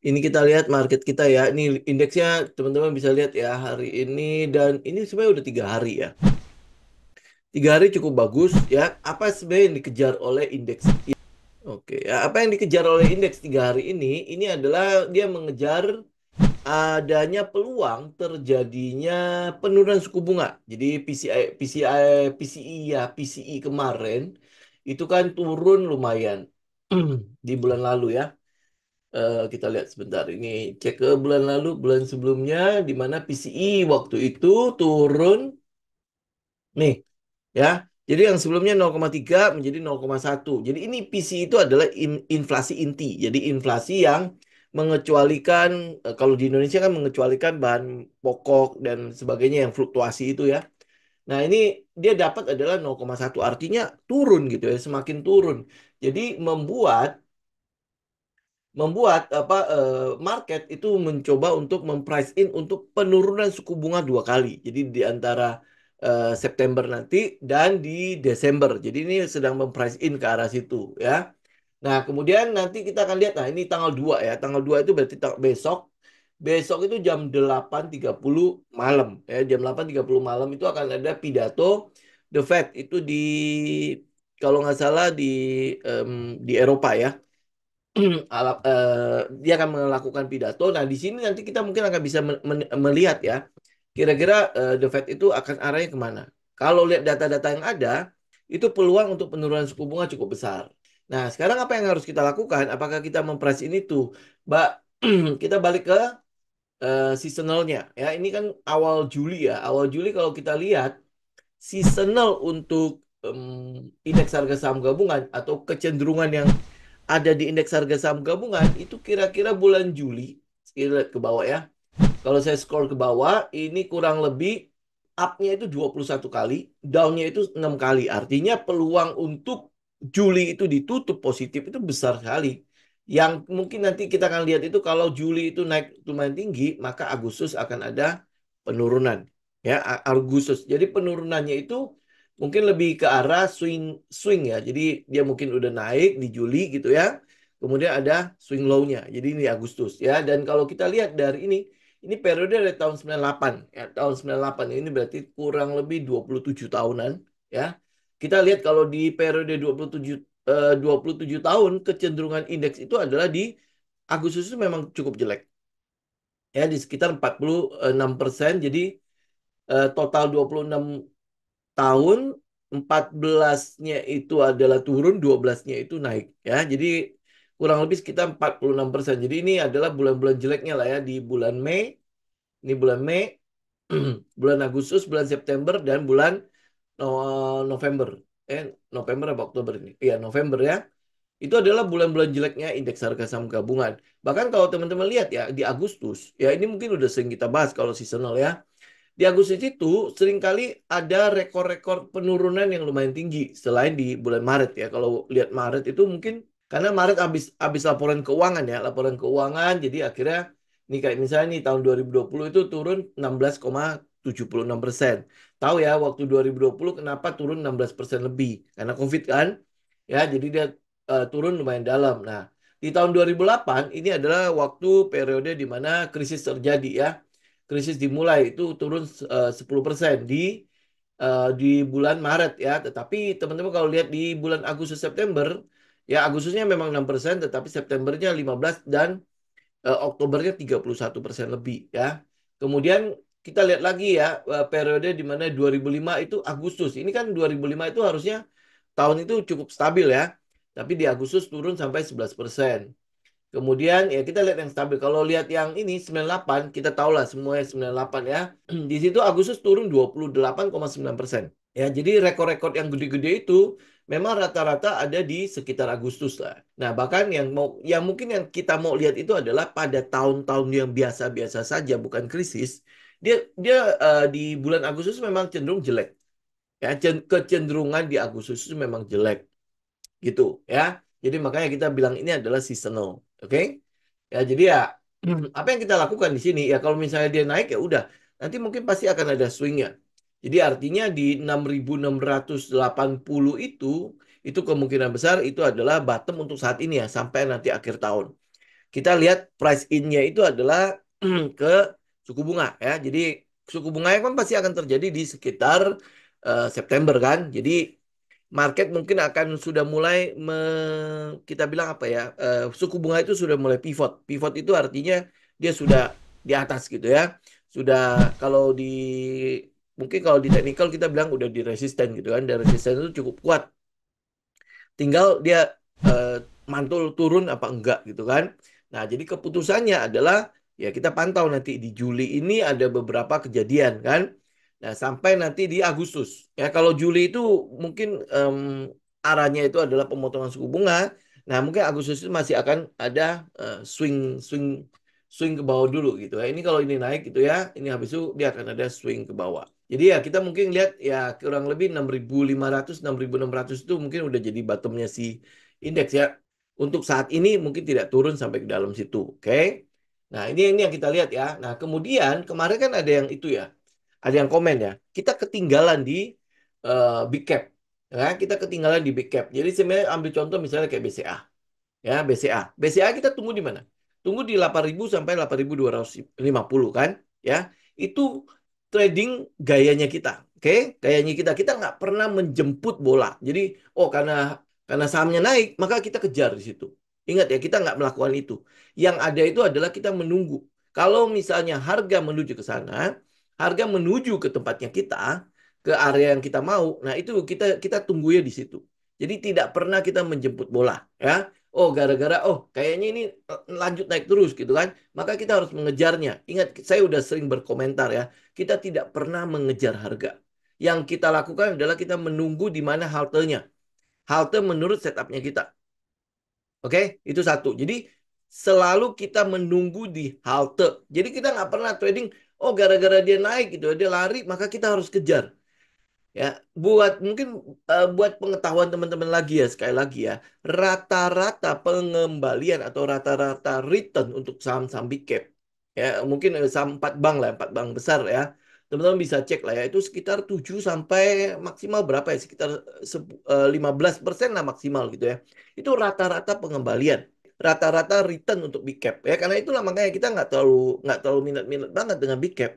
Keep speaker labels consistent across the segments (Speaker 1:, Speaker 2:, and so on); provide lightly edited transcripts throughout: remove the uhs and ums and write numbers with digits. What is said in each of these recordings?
Speaker 1: Ini kita lihat market kita ya. Ini indeksnya teman-teman bisa lihat ya hari ini dan ini sebenarnya udah 3 hari ya. 3 hari cukup bagus ya. Apa sebenarnya yang dikejar oleh indeks? Oke, ya, apa yang dikejar oleh indeks 3 hari ini? Ini adalah dia mengejar adanya peluang terjadinya penurunan suku bunga. Jadi PCI ya, PCI kemarin itu kan turun lumayan di bulan lalu ya. Kita lihat sebentar ini cek ke bulan lalu, bulan sebelumnya di mana PCI waktu itu turun nih ya. Jadi yang sebelumnya 0,3 menjadi 0,1. Jadi ini PCI itu adalah inflasi inti. Jadi inflasi yang mengecualikan kalau di Indonesia kan mengecualikan bahan pokok dan sebagainya yang fluktuasi itu ya. Nah, ini dia dapat adalah 0,1 artinya turun gitu ya, semakin turun. Jadi membuat membuat market itu mencoba untuk memprice in untuk penurunan suku bunga 2 kali. Jadi di antara September nanti dan di Desember. Jadi ini sedang memprice in ke arah situ ya. Nah, kemudian nanti kita akan lihat, nah ini tanggal 2 ya. Tanggal 2 itu berarti besok. Besok itu jam 8.30 malam. Ya, jam 8.30 malam itu akan ada pidato The Fed. Itu kalau nggak salah di Eropa ya. Dia akan melakukan pidato. Nah, di sini nanti kita mungkin akan bisa melihat ya, kira-kira The Fed itu akan arahnya kemana. Kalau lihat data-data yang ada, itu peluang untuk penurunan suku bunga cukup besar. Nah, sekarang apa yang harus kita lakukan? Apakah kita memprice ini tuh, Mbak? Kita balik ke seasonalnya. Ya, ini kan awal Juli ya. Awal Juli kalau kita lihat seasonal untuk indeks harga saham gabungan atau kecenderungan yang ada di indeks harga saham gabungan itu kira-kira bulan Juli. Kita lihat ke bawah ya. Kalau saya scroll ke bawah, ini kurang lebih up-nya itu 21 kali, down-nya itu 6 kali. Artinya peluang untuk Juli itu ditutup positif itu besar sekali. Yang mungkin nanti kita akan lihat itu kalau Juli itu naik lumayan tinggi, maka Agustus akan ada penurunan. Ya, Agustus. Jadi penurunannya itu mungkin lebih ke arah swing swing ya. Jadi dia mungkin udah naik di Juli gitu ya. Kemudian ada swing low-nya. Jadi ini Agustus ya. Dan kalau kita lihat dari ini periode dari tahun 98 ya. Tahun 98 ini berarti kurang lebih 27 tahunan ya. Kita lihat kalau di periode 27 tahun kecenderungan indeks itu adalah di Agustus itu memang cukup jelek. Ya di sekitar 46%. Jadi total 26 tahun 14-nya itu adalah turun, 12-nya itu naik ya. Jadi kurang lebih sekitar 46%. Jadi ini adalah bulan-bulan jeleknya lah ya di bulan Mei, ini bulan Mei, bulan Agustus, bulan September dan bulan November. November apa Oktober ini? Iya, November ya. Itu adalah bulan-bulan jeleknya indeks harga saham gabungan. Bahkan kalau teman-teman lihat ya di Agustus, ya ini mungkin udah sering kita bahas kalau seasonal ya. Di Agustus itu seringkali ada rekor-rekor penurunan yang lumayan tinggi selain di bulan Maret ya. Kalau lihat Maret itu mungkin karena Maret habis laporan keuangan ya, laporan keuangan jadi akhirnya nih kayak misalnya nih tahun 2020 itu turun 16,76%. Tahu ya waktu 2020 kenapa turun 16% lebih? Karena COVID kan. Ya, jadi dia turun lumayan dalam. Nah, di tahun 2008 ini adalah waktu periode di mana krisis terjadi ya, krisis dimulai itu turun 10% di bulan Maret ya. Tetapi teman-teman kalau lihat di bulan Agustus September ya Agustusnya memang 6%, tetapi Septembernya 15 dan Oktobernya 31% lebih ya. Kemudian kita lihat lagi ya periode di mana 2005 itu Agustus. Ini kan 2005 itu harusnya tahun itu cukup stabil ya. Tapi di Agustus turun sampai 11%. Kemudian ya kita lihat yang stabil. Kalau lihat yang ini 98, kita tahu lah semuanya 98 ya. Di situ Agustus turun 28,9%. Ya, jadi rekor-rekor yang gede-gede itu memang rata-rata ada di sekitar Agustus lah. Nah, bahkan yang mungkin yang kita mau lihat itu adalah pada tahun-tahun yang biasa-biasa saja, bukan krisis. Dia dia di bulan Agustus memang cenderung jelek. Ya, kecenderungan di Agustus itu memang jelek gitu ya. Jadi makanya kita bilang ini adalah seasonal, oke? Ya, jadi ya apa yang kita lakukan di sini ya kalau misalnya dia naik ya udah, nanti mungkin pasti akan ada swingnya. Jadi artinya di 6.680 itu kemungkinan besar itu adalah bottom untuk saat ini ya sampai nanti akhir tahun. kita lihat price in-nya itu adalah ke suku bunga ya. Jadi suku bunganya kan pasti akan terjadi di sekitar September kan. Jadi market mungkin akan sudah mulai kita bilang apa ya? Suku bunga itu sudah mulai pivot. Pivot itu artinya dia sudah di atas gitu ya. Sudah kalau di mungkin kalau di teknikal kita bilang udah di resisten gitu kan. Dan resisten itu cukup kuat. Tinggal dia eh, mantul turun apa enggak gitu kan. Nah, jadi keputusannya adalah ya kita pantau nanti di Juli ini ada beberapa kejadian kan. Nah, sampai nanti di Agustus. Ya, kalau Juli itu mungkin arahnya itu adalah pemotongan suku bunga. Nah, mungkin Agustus itu masih akan ada swing swing swing ke bawah dulu gitu ya. Ini kalau ini naik gitu ya, ini habis itu dia akan ada swing ke bawah. Jadi ya kita mungkin lihat ya kurang lebih 6.500, 6.600 itu mungkin udah jadi bottomnya si indeks ya. Untuk saat ini mungkin tidak turun sampai ke dalam situ, oke? Nah ini yang kita lihat ya. Nah kemudian kemarin kan ada yang itu ya, ada yang komen ya. Kita ketinggalan di big cap, ya. Kita ketinggalan di big cap. Jadi sebenarnya ambil contoh misalnya kayak BCA, ya BCA. BCA kita tunggu di mana? Tunggu di 8.000 sampai 8.250 kan, ya. Itu trading gayanya kita. Oke, gayanya kita nggak pernah menjemput bola. Jadi, oh karena sahamnya naik, maka kita kejar di situ. Ingat ya, kita nggak melakukan itu. Yang ada itu adalah kita menunggu. Kalau misalnya harga menuju ke sana, harga menuju ke tempatnya kita, ke area yang kita mau, nah itu kita tunggu ya di situ. Jadi tidak pernah kita menjemput bola, ya. Oh, gara-gara kayaknya ini lanjut naik terus gitu kan. Maka kita harus mengejarnya. Ingat, saya udah sering berkomentar ya. Kita tidak pernah mengejar harga. Yang kita lakukan adalah kita menunggu di mana haltenya. Halte menurut setupnya kita. Oke, itu satu. Jadi selalu kita menunggu di halte. Jadi kita nggak pernah trading, oh gara-gara dia naik gitu, dia lari, maka kita harus kejar. Ya, buat pengetahuan teman-teman lagi ya, sekali lagi ya, rata-rata pengembalian atau rata-rata return untuk saham-saham big cap, ya mungkin saham 4 bank lah, 4 bank besar ya, teman-teman bisa cek lah ya, itu sekitar 7 sampai maksimal berapa ya, sekitar 15% lah maksimal gitu ya, itu rata-rata pengembalian. Rata-rata return untuk big cap ya, karena itulah makanya kita nggak terlalu minat-minat banget dengan big cap.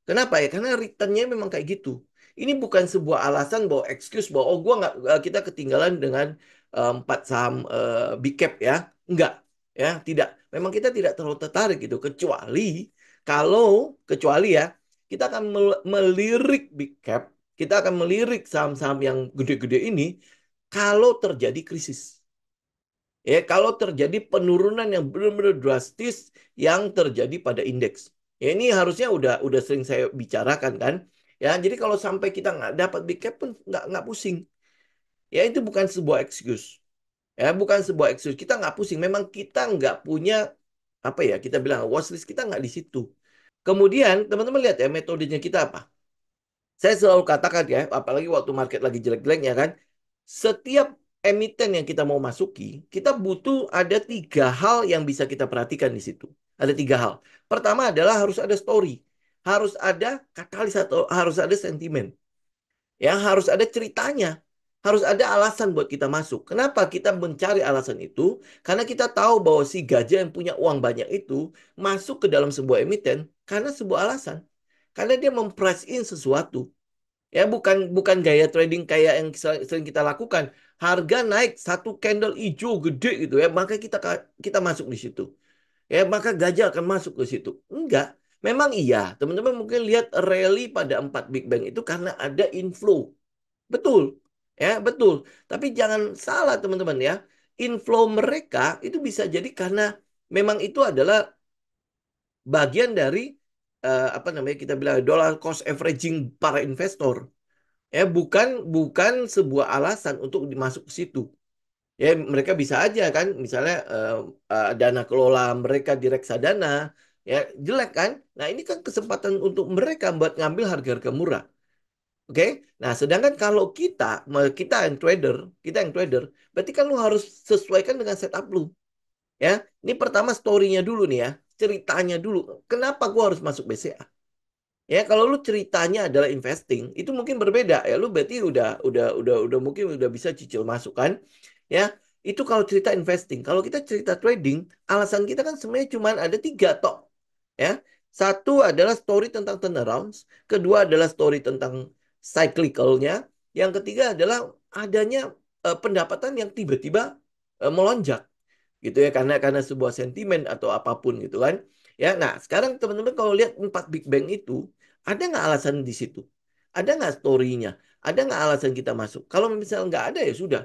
Speaker 1: Kenapa ya? Karena returnnya memang kayak gitu. Ini bukan sebuah alasan bahwa excuse bahwa gua nggak kita ketinggalan dengan empat saham big cap ya. Enggak, ya tidak. Memang kita tidak terlalu tertarik gitu. Kecuali ya kita akan melirik big cap, kita akan melirik saham-saham yang gede-gede ini kalau terjadi krisis. Ya, kalau terjadi penurunan yang benar-benar drastis yang terjadi pada indeks. Ya, ini harusnya udah sering saya bicarakan kan. Ya, jadi kalau sampai kita nggak dapat big cap pun nggak pusing. Ya, itu bukan sebuah excuse. Ya, bukan sebuah excuse. Kita nggak pusing. Memang kita nggak punya apa ya? Kita bilang watchlist kita nggak di situ. Kemudian teman-teman lihat ya metodenya kita apa? Saya selalu katakan ya, apalagi waktu market lagi jelek-jeleknya kan, setiap emiten yang kita mau masuki, kita butuh ada 3 hal yang bisa kita perhatikan di situ. Ada 3 hal. Pertama adalah harus ada story, harus ada katalisator, harus ada sentimen, ya harus ada ceritanya, harus ada alasan buat kita masuk. Kenapa kita mencari alasan itu? Karena kita tahu bahwa si gajah yang punya uang banyak itu masuk ke dalam sebuah emiten karena sebuah alasan. Karena dia memprice in sesuatu. Ya bukan gaya trading kayak yang sering kita lakukan. Harga naik satu candle hijau gede gitu ya, maka kita masuk di situ. Ya, maka gajah akan masuk ke situ. Enggak. Memang iya, teman-teman mungkin lihat rally pada 4 big bang itu karena ada inflow. Betul. Ya, betul. Tapi jangan salah teman-teman ya. Inflow mereka itu bisa jadi karena memang itu adalah bagian dari apa namanya kita bilang dollar cost averaging para investor. Ya, bukan sebuah alasan untuk dimasuk ke situ. Ya, mereka bisa aja kan, misalnya dana kelola mereka di reksadana, ya jelek kan. Nah, ini kan kesempatan untuk mereka buat ngambil harga-harga murah. Oke? Nah, sedangkan kalau kita yang trader, berarti kan lu harus sesuaikan dengan setup lu. Ya, ini pertama story-nya dulu nih ya, ceritanya dulu. Kenapa gua harus masuk BCA? Ya, kalau lu ceritanya adalah investing, itu mungkin berbeda ya. Lu berarti udah mungkin udah bisa cicil masuk kan? Ya. Itu kalau cerita investing. Kalau kita cerita trading, alasan kita kan sebenarnya cuma ada 3 tok. Ya. Satu adalah story tentang turnarounds, kedua adalah story tentang cyclicalnya, yang ketiga adalah adanya pendapatan yang tiba-tiba melonjak gitu ya, karena sebuah sentimen atau apapun gitu kan. Ya, nah sekarang teman-teman kalau lihat 4 Big Bang itu, ada nggak alasan di situ? Ada nggak story-nya? Ada nggak alasan kita masuk? Kalau misalnya nggak ada ya sudah.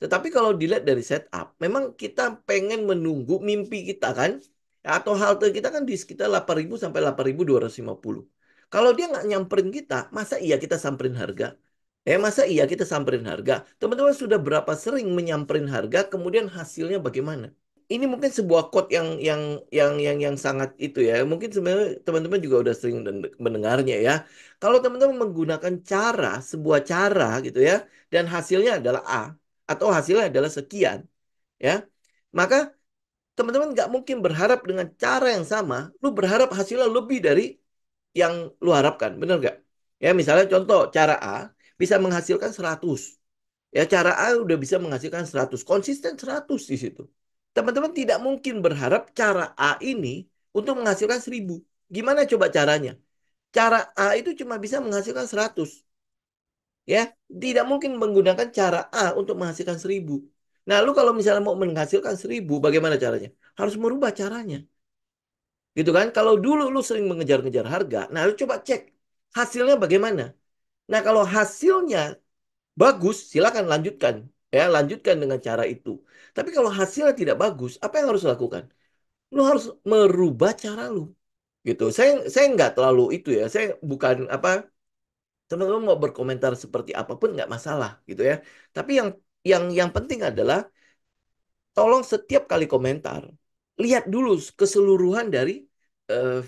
Speaker 1: Tetapi kalau dilihat dari setup, memang kita pengen menunggu mimpi kita kan, atau halte kita kan di sekitar 8.000 sampai 8.250. Kalau dia nggak nyamperin kita, masa iya kita samperin harga? Masa iya kita samperin harga? Teman-teman sudah berapa sering menyamperin harga, kemudian hasilnya bagaimana? Ini mungkin sebuah quote yang sangat itu ya. Mungkin sebenarnya teman-teman juga udah sering mendengarnya ya. Kalau teman-teman menggunakan sebuah cara gitu ya, dan hasilnya adalah A atau hasilnya adalah sekian, ya, maka teman-teman nggak mungkin berharap dengan cara yang sama. Lu berharap hasilnya lebih dari yang lu harapkan, benar nggak? Ya, misalnya contoh cara A bisa menghasilkan 100. Ya, cara A udah bisa menghasilkan 100, konsisten 100 di situ. Teman-teman tidak mungkin berharap cara A ini untuk menghasilkan 1.000. Gimana coba caranya? Cara A itu cuma bisa menghasilkan 100. Ya, tidak mungkin menggunakan cara A untuk menghasilkan 1.000. Nah, lu kalau misalnya mau menghasilkan 1.000, bagaimana caranya? Harus merubah caranya. Gitu kan? Kalau dulu lu sering mengejar-ngejar harga, nah lu coba cek hasilnya bagaimana. Nah, kalau hasilnya bagus, silakan lanjutkan. Ya, lanjutkan dengan cara itu. Tapi kalau hasilnya tidak bagus, apa yang harus lakukan? Lu harus merubah cara lu. Gitu. Saya nggak terlalu itu ya. Saya bukan apa, teman-teman mau berkomentar seperti apapun nggak masalah gitu ya. Tapi yang penting adalah tolong setiap kali komentar lihat dulu keseluruhan dari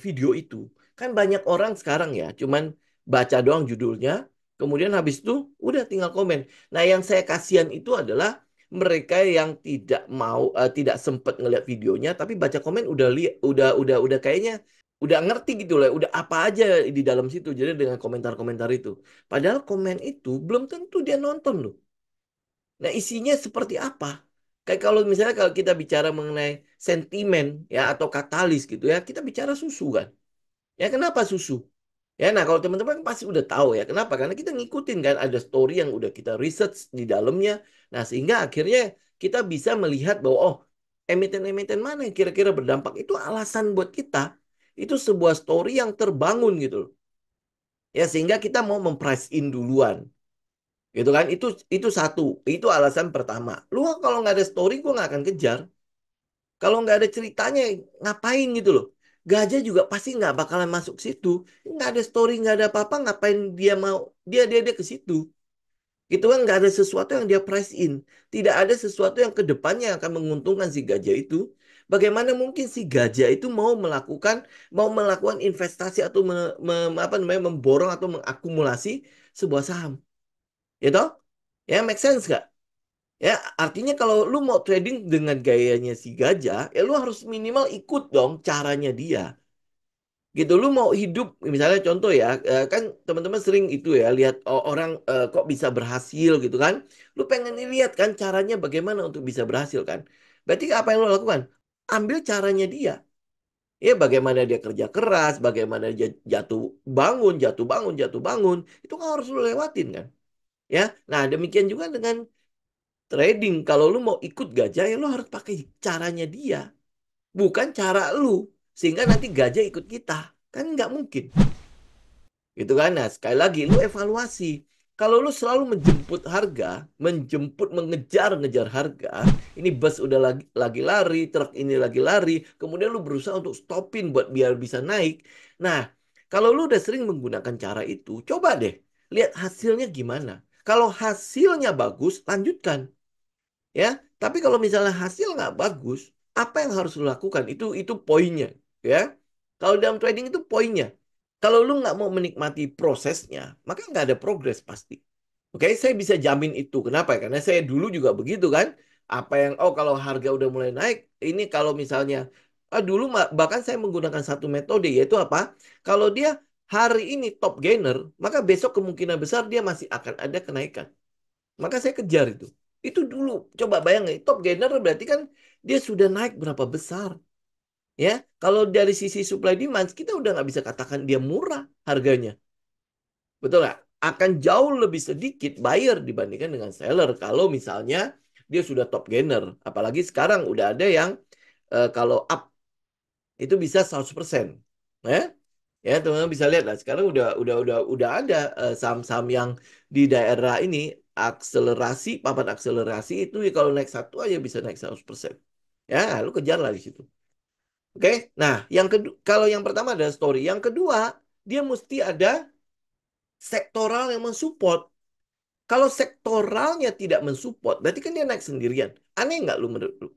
Speaker 1: video itu. Kan banyak orang sekarang ya, cuman baca doang judulnya, kemudian habis itu udah tinggal komen. Nah, yang saya kasihan itu adalah mereka yang tidak sempat ngeliat videonya, tapi baca komen udah lihat, udah kayaknya udah ngerti gitu lah, udah apa aja di dalam situ. Jadi dengan komentar-komentar itu, padahal komen itu belum tentu dia nonton loh. Nah, isinya seperti apa? Kayak kalau misalnya kalau kita bicara mengenai sentimen ya atau katalis gitu ya, kita bicara susu kan. Ya, kenapa susu? Ya, nah kalau teman-teman pasti udah tahu ya. Kenapa? Karena kita ngikutin kan ada story yang udah kita research di dalamnya. Nah, sehingga akhirnya kita bisa melihat bahwa oh, emiten-emiten mana yang kira-kira berdampak. Itu alasan buat kita. Itu sebuah story yang terbangun gitu loh. Ya, sehingga kita mau memprice in duluan. Gitu kan? Itu satu. Itu alasan pertama. Lu kalau nggak ada story, gue nggak akan kejar. Kalau nggak ada ceritanya, ngapain gitu loh. Gajah juga pasti nggak bakalan masuk situ. Nggak ada story, nggak ada apa-apa, ngapain dia mau, dia ke situ. Gitu kan, nggak ada sesuatu yang dia price in. Tidak ada sesuatu yang ke depannya akan menguntungkan si gajah itu. Bagaimana mungkin si gajah itu mau melakukan investasi atau apa namanya, memborong atau mengakumulasi sebuah saham. Gitu? Ya, make sense nggak? Ya, artinya kalau lu mau trading dengan gayanya si gajah, ya lu harus minimal ikut dong caranya dia. Gitu, lu mau hidup, misalnya contoh ya, kan teman-teman sering itu ya, lihat orang kok bisa berhasil gitu kan. Lu pengen lihat kan caranya bagaimana untuk bisa berhasil kan. Berarti apa yang lu lakukan? Ambil caranya dia. Ya, bagaimana dia kerja keras, bagaimana dia jatuh bangun, jatuh bangun, jatuh bangun. Itu kan harus lu lewatin kan. Ya, nah demikian juga dengan trading. Kalau lu mau ikut gajah ya lu harus pakai caranya dia, bukan cara lu. Sehingga nanti gajah ikut kita. Kan nggak mungkin. Gitu kan. Nah, sekali lagi lu evaluasi. Kalau lu selalu menjemput harga, mengejar-ngejar harga, ini bus udah lagi lari, truk ini lagi lari, kemudian lu berusaha untuk stopin buat biar bisa naik. Nah, kalau lu udah sering menggunakan cara itu, coba deh lihat hasilnya gimana. Kalau hasilnya bagus, lanjutkan. Ya, tapi kalau misalnya hasil nggak bagus, apa yang harus lo lakukan? Itu poinnya, ya. Kalau dalam trading itu poinnya. Kalau lu nggak mau menikmati prosesnya, maka nggak ada progres pasti. Oke, saya bisa jamin itu. Kenapa? Karena saya dulu juga begitu kan. Apa yang kalau harga udah mulai naik, ini kalau misalnya dulu bahkan saya menggunakan satu metode yaitu apa? Kalau dia hari ini top gainer, maka besok kemungkinan besar dia masih akan ada kenaikan. Maka saya kejar itu. Itu dulu, coba bayangin, top gainer berarti kan dia sudah naik berapa besar. Ya, kalau dari sisi supply demand, kita udah nggak bisa katakan dia murah harganya. Betul nggak? Akan jauh lebih sedikit buyer dibandingkan dengan seller kalau misalnya dia sudah top gainer. Apalagi sekarang udah ada yang kalau up itu bisa 100%. Ya, ya teman-teman bisa lihat lah. Sekarang udah ada saham-saham yang di daerah ini akselerasi, papan akselerasi itu ya kalau naik satu aja bisa naik 100%. Ya, lu kejar lah di situ. Oke, nah yang kedua, kalau yang pertama ada story, yang kedua dia mesti ada sektoral yang mensupport. Kalau sektoralnya tidak mensupport, berarti kan dia naik sendirian. Aneh nggak lu menurut lu?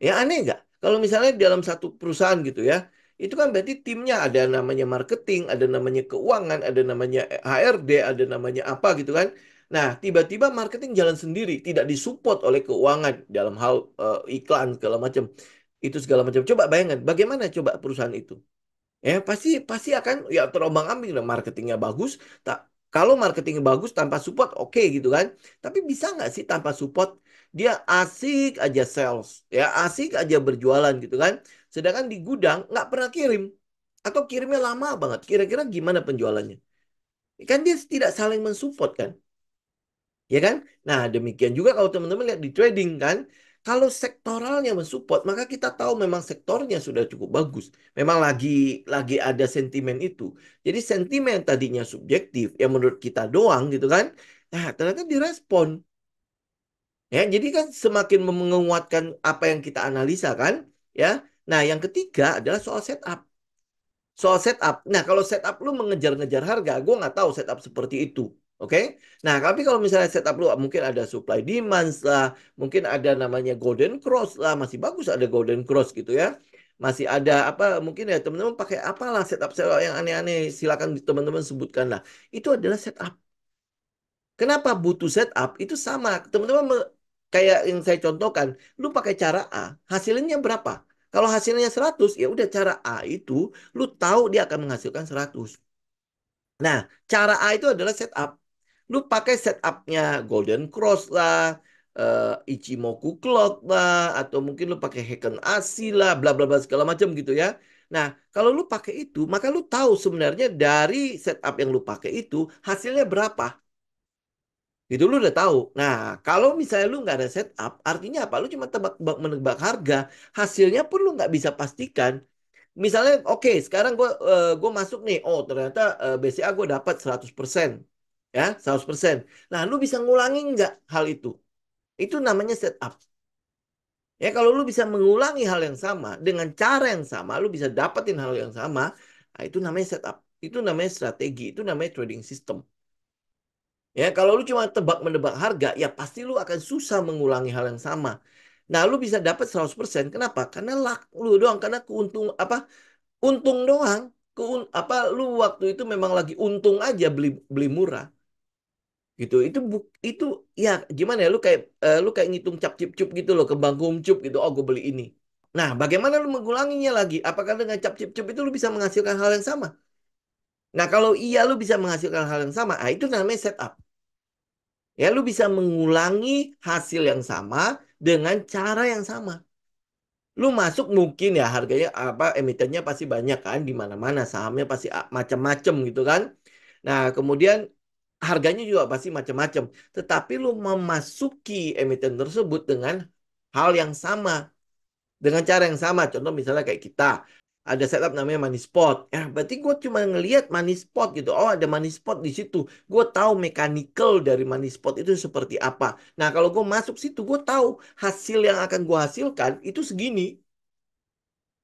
Speaker 1: Ya aneh nggak? Kalau misalnya dalam satu perusahaan gitu ya, itu kan berarti timnya ada namanya marketing, ada namanya keuangan, ada namanya HRD, ada namanya apa gitu kan. Nah, tiba-tiba marketing jalan sendiri, tidak disupport oleh keuangan dalam hal iklan segala macam. Itu segala macam. Coba bayangkan, bagaimana coba perusahaan itu? Ya pasti pasti akan ya terombang-ambing lah marketingnya bagus. Tak kalau marketingnya bagus tanpa support oke gitu kan. Tapi bisa nggak sih tanpa support dia asik aja sales ya asik aja berjualan gitu kan. Sedangkan di gudang nggak pernah kirim atau kirimnya lama banget. Kira-kira gimana penjualannya? Kan dia tidak saling mensupport kan. Ya kan? Nah, demikian juga kalau teman-teman lihat di trading kan, kalau sektoralnya mensupport, maka kita tahu memang sektornya sudah cukup bagus. Memang lagi ada sentimen itu. Jadi sentimen tadinya subjektif, yang menurut kita doang gitu kan, nah ternyata direspon. Ya, jadi kan semakin menguatkan apa yang kita analisa kan, ya. Nah, yang ketiga adalah soal setup. Soal setup. Nah, kalau setup lu mengejar-ngejar harga, gue nggak tahu setup seperti itu. Oke? Nah, tapi kalau misalnya setup lu mungkin ada supply demand lah, mungkin ada namanya golden cross lah, masih bagus ada golden cross gitu ya. Masih ada apa, mungkin ya teman-teman pakai apalah setup yang aneh-aneh, silakan teman-teman sebutkan lah. Itu adalah setup. Kenapa butuh setup? Itu sama. Teman-teman kayak yang saya contohkan, lu pakai cara A, hasilnya berapa? Kalau hasilnya 100, ya udah cara A itu lu tahu dia akan menghasilkan 100. Nah, cara A itu adalah setup. Lu pakai setupnya Golden Cross lah, Ichimoku Clock lah, atau mungkin lu pakai Heiken Ashi lah, bla bla bla segala macam gitu ya. Nah, kalau lu pakai itu, maka lu tahu sebenarnya dari setup yang lu pakai itu hasilnya berapa. Itu lu udah tahu. Nah, kalau misalnya lu nggak ada setup, artinya apa? Lu cuma tebak-tebak menebak harga, hasilnya pun lu nggak bisa pastikan. Misalnya, oke, sekarang gue masuk nih, oh ternyata BCA gue dapat 100%. Ya, 100%. Nah, lu bisa ngulangin nggak hal itu? Itu namanya setup. Ya, kalau lu bisa mengulangi hal yang sama, dengan cara yang sama, lu bisa dapetin hal yang sama, nah, itu namanya setup. Itu namanya strategi, itu namanya trading system. Ya, kalau lu cuma tebak-menebak harga, ya pasti lu akan susah mengulangi hal yang sama. Nah, lu bisa dapat 100%. Kenapa? Karena luck lu doang, karena keuntung apa? Untung doang. Apa lu waktu itu memang lagi untung aja beli beli murah. Gitu. Itu ya gimana ya? Lu kayak ngitung cap cip cup gitu loh, kembang kumcup gitu. Oh, gue beli ini. Nah, bagaimana lu mengulanginya lagi? Apakah dengan cap cip cup itu lu bisa menghasilkan hal yang sama? Nah, kalau iya lu bisa menghasilkan hal yang sama, ah, itu namanya setup. Ya, lu bisa mengulangi hasil yang sama dengan cara yang sama. Lu masuk mungkin ya harganya apa emitennya pasti banyak kan di mana-mana sahamnya pasti macam-macam gitu kan. Nah, kemudian harganya juga pasti macam-macam. Tetapi lu memasuki emiten tersebut dengan hal yang sama, dengan cara yang sama. Contoh misalnya kayak kita ada setup namanya money spot. Ya, berarti gue cuma ngelihat money spot gitu. Oh, ada money spot di situ. Gue tahu mechanical dari money spot itu seperti apa. Nah, kalau gue masuk situ, gue tahu hasil yang akan gue hasilkan itu segini.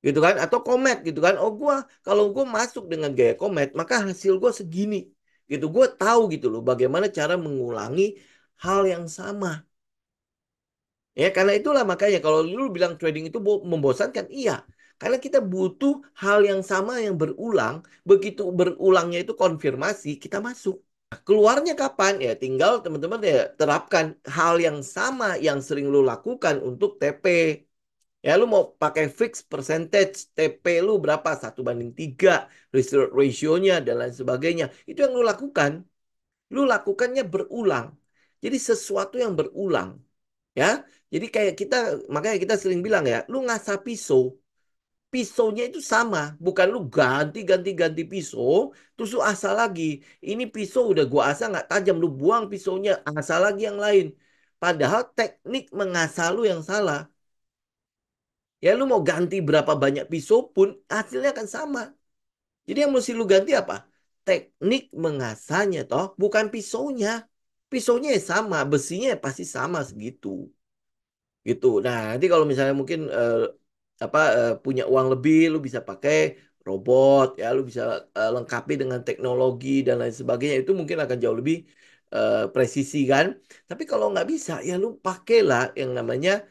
Speaker 1: Gitu kan? Atau komet gitu kan? Oh, kalau gue masuk dengan gaya komet, maka hasil gue segini. Gitu. Gue tahu gitu loh bagaimana cara mengulangi hal yang sama. Ya, karena itulah makanya kalau lu bilang trading itu membosankan, iya. Karena kita butuh hal yang sama yang berulang, begitu berulangnya itu konfirmasi, kita masuk. Keluarnya kapan? Ya tinggal teman-teman ya terapkan hal yang sama yang sering lu lakukan untuk TP. Ya lu mau pakai fix percentage TP lu berapa? 1:3, reserve ratio-nya dan lain sebagainya. Itu yang lu lakukan. Lu lakukannya berulang. Jadi sesuatu yang berulang, ya. Jadi kayak kita, makanya kita sering bilang ya, lu ngasah pisau, pisaunya itu sama, bukan lu ganti pisau, terus lu asah lagi. Ini pisau udah gua asah nggak tajam, lu buang pisaunya, asah lagi yang lain. Padahal teknik mengasah lu yang salah. Ya lu mau ganti berapa banyak pisau pun hasilnya akan sama. Jadi yang mesti lu ganti apa? Teknik mengasahnya toh, bukan pisaunya. Pisaunya ya sama, besinya ya pasti sama segitu. Gitu. Nah, nanti kalau misalnya mungkin punya uang lebih, lu bisa pakai robot, ya, lu bisa lengkapi dengan teknologi dan lain sebagainya. Itu mungkin akan jauh lebih presisi kan. Tapi kalau nggak bisa, ya lu pakailah yang namanya